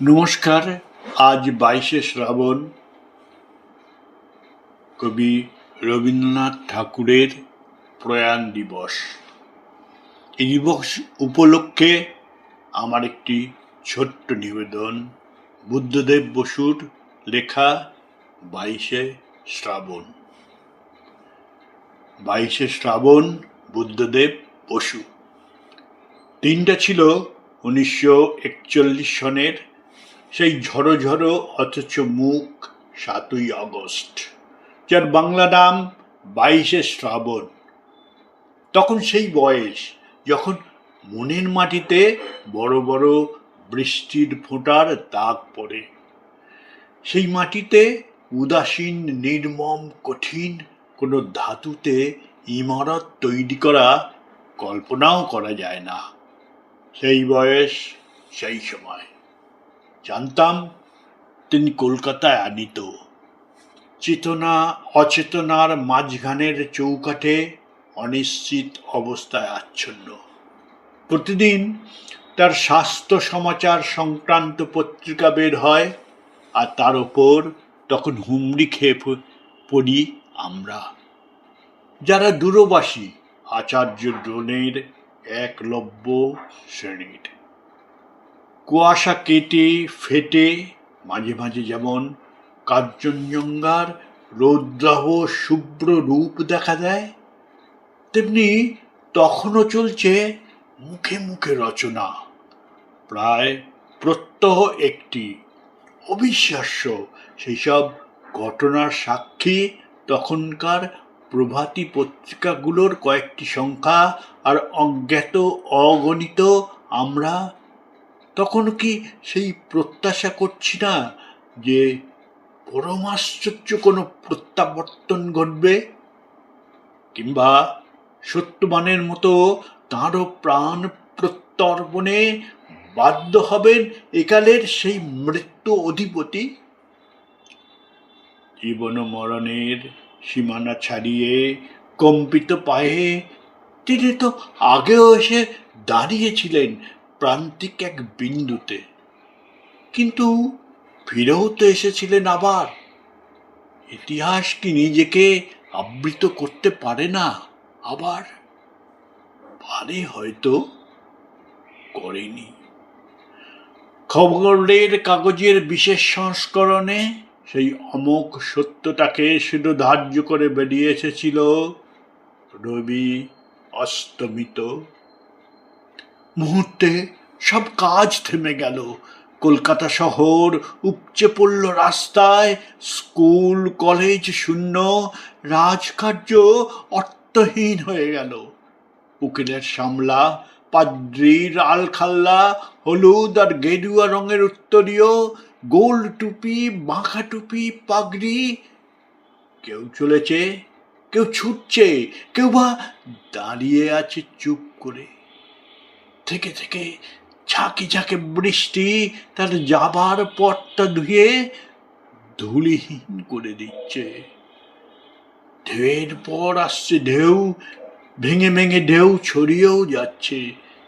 নমস্কার। আজ 22শে শ্রাবণ, কবি রবীন্দ্রনাথ ঠাকুরের প্রয়াণ দিবস। এই দিবস উপলক্ষে আমার একটি ছোট্ট নিবেদন। বুদ্ধদেব বসুর লেখা 22শে শ্রাবণ। 22শে শ্রাবণ, বুদ্ধদেব বসু। দিনটা ছিল 1941 সনের সেই ঝড়ো ঝড়ো অথচ মুখ 7ই আগস্ট, যার বাংলা নাম 22শে শ্রাবণ। তখন সেই বয়স যখন মনের মাটিতে বড় বড় বৃষ্টির ফোঁটার দাগ পড়ে। সেই মাটিতে উদাসীন, নির্মম, কঠিন কোনো ধাতুতে ইমারত তৈরি করা কল্পনাও করা যায় না। সেই বয়স, সেই সময় জানতাম তিনি কলকাতায় আনিত। চেতনা অচেতনার মাঝখানের চৌকাঠে অনিশ্চিত অবস্থায় আচ্ছন্ন। প্রতিদিন তার স্বাস্থ্য সমাচার সংক্রান্ত পত্রিকা বের হয়, আর তার ওপর তখন হুমড়ি খেয়ে পড়ি আমরা, যারা দূরবাসী আচার্য ড্রোনের একলব্য শ্রেণীর। কুয়াশা কেটে ফেটে মাঝে মাঝে যেমন কাঞ্চনজঙ্ঘার রৌদ্রাহ শুভ্র রূপ দেখা দেয়, তেমনি তখনও চলছে মুখে মুখে রচনা। প্রায় প্রত্যহ একটি অবিশ্বাস্য সেই সব ঘটনার সাক্ষী তখনকার প্রভাতী পত্রিকাগুলোর কয়েকটি সংখ্যা, আর অজ্ঞাত অগণিত আমরা। তখন কি সেই প্রত্যাশা করছি না যে পরমাশ্চর্য কোনো প্রত্যাবর্তন ঘটবে, কিংবা সত্যবানের মতো তাঁরও প্রাণ প্রত্যর্পণে বাধ্য হবেন একালের সেই মৃত্যু অধিপতি? জীবন মরণের সীমানা ছাড়িয়ে কম্পিত পায়ে তিনি তো আগেও এসে দাঁড়িয়েছিলেন প্রান্তিক এক বিন্দুতে, কিন্তু ফিরেও তো এসেছিলেন আবার। ইতিহাস কি নিজেকে আবৃত করতে পারে না? আবার পারে, হয়তো করেনি। খবরের কাগজের বিশেষ সংস্করণে সেই অমোঘ সত্যটাকে শুধু ধার্য করে বেরিয়ে এসেছিল রবি অস্তমিত। মুহূর্তে সব কাজ থেমে গেল। কলকাতা শহর উপচে পড়ল রাস্তায়, স্কুল কলেজ শূন্য, রাজকার্য অর্থহীন হয়ে গেল। উকিলের সামলা, পাদ্রির আলখাল্লা, হলুদ আর গেরুয়া রঙের উত্তরীয়, গোল টুপি, বাঁকা টুপি, পাগড়ি। কেউ চলেছে, কেউ ছুটছে, কেউ বা দাঁড়িয়ে আছে চুপ করে। থেকে থেকে ঝাঁকে ঝাঁকে বৃষ্টি তার যাবার পথটা ধুয়ে ধুলিহীন করে দিচ্ছে। ঢেউয়ের পর আসছে ঢেউ, ভেঙে ভেঙে ঢেউ ছড়িয়েও যাচ্ছে।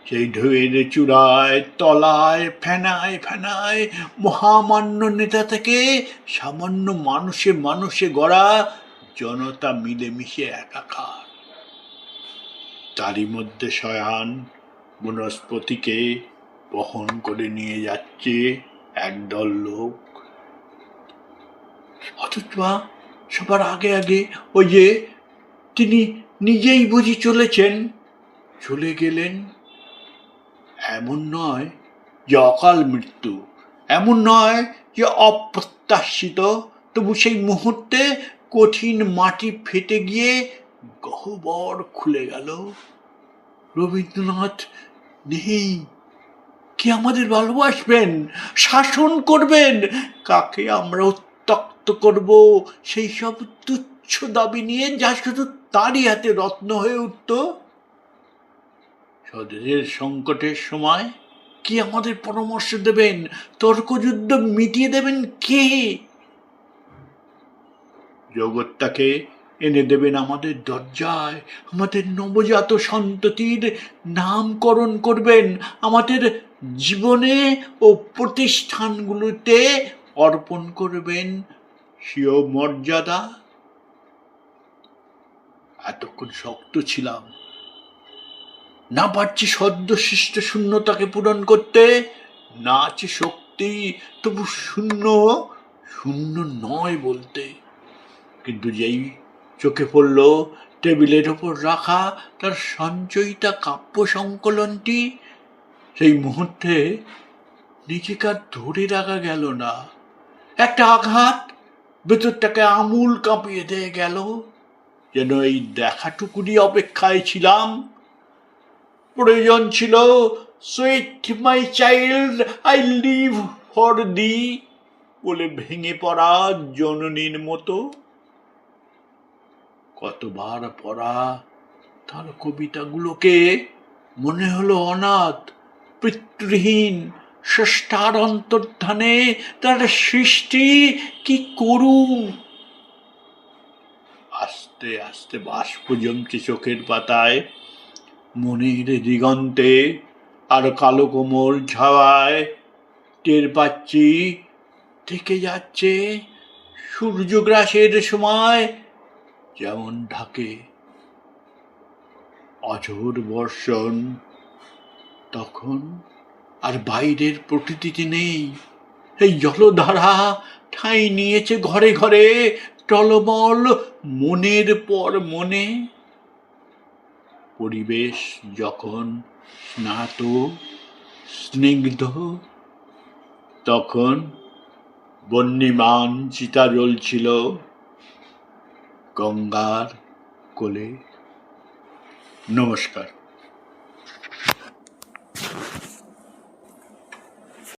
সেই ঢেউয়ের চূড়ায়, তলায়, ফেনায় ফেনায় মহামান্য নেতা থেকে সামান্য মানুষে মানুষে গড়া জনতা মিলেমিশে একাকার। তারই মধ্যে শয়ান বনস্পতিকে বহন করে নিয়ে যাচ্ছে একদল লোক। অথচ সবার আগে আগে ওই যে তিনি নিজেই বুঝি চলেছেন, চলে গেলেন। এমন নয় যে অকাল মৃত্যু, এমন নয় যে অপ্রত্যাশিত, তবু সেই মুহূর্তে কঠিন মাটি ফেটে গিয়ে গহ্বর খুলে গেল। রবীন্দ্রনাথ নেই। কে আমাদের ভালোবাসবেন, শাসন করবেন? কাকে আমরা উত্ত্যক্ত করব সেই সব তুচ্ছ দাবি নিয়ে, যা শুধু তারই হাতে রত্ন হয়ে উঠত? স্বদেশের সংকটের সময় কি আমাদের পরামর্শ দেবেন? তর্কযুদ্ধ মিটিয়ে দেবেন কে? জগৎটাকে এনে দেবেন আমাদের দরজায়, আমাদের নবজাত সন্ততির নামকরণ করবেন, আমাদের জীবনে ও প্রতিষ্ঠানগুলোতে অর্পণ করবেন স্বীয় মর্যাদা। এতক্ষণ শক্ত ছিলাম, না পারছি সদ্য সৃষ্ট শূন্যতাকে পূরণ করতে, না আছে শক্তি, তবু শূন্য শূন্য নয় বলতে। কিন্তু যেই চোখে পড়ল টেবিলের ওপর রাখা তার সঞ্চয়িতা কাব্য সংকলনটি, সেই মুহূর্তে নিজেকে আর ধরে রাখা গেল না। একটা আঘাত ভেতরটাকে আমূল কাঁপিয়ে দিয়ে গেল, যেন এই দেখাটুকুনি অপেক্ষায় ছিলাম। প্রয়োজন ছিল sweet my child, I live for the বলে ভেঙে পড়া জননীর মতো। কতবার পড়া তার কবিতাগুলোকে, মনে হলো অনাথ, পিতৃহীন, স্রষ্টার অন্তর্ধানে তার সৃষ্টি কি করুণ। আস্তে আস্তে বাষ্প জমছে চোখের পাতায়, মনের দিগন্তে আর কালো কোমল ছাওয়ায়। টের পাচ্ছি থেকে যাচ্ছে সূর্যগ্রাসের সময় যেমন ঢাকে অঝোর বর্ষণ। তখন আর বাইরের প্রকৃতিতে নেই, এই জলধারা ঠাঁই নিয়েছে ঘরে ঘরে, টলমল মনের পর মনে। পরিবেশ যখন স্নাত স্নিগ্ধ, তখন বহ্নিমান চিতা জ্বলছিল গঙ্গার কোলে। নমস্কার।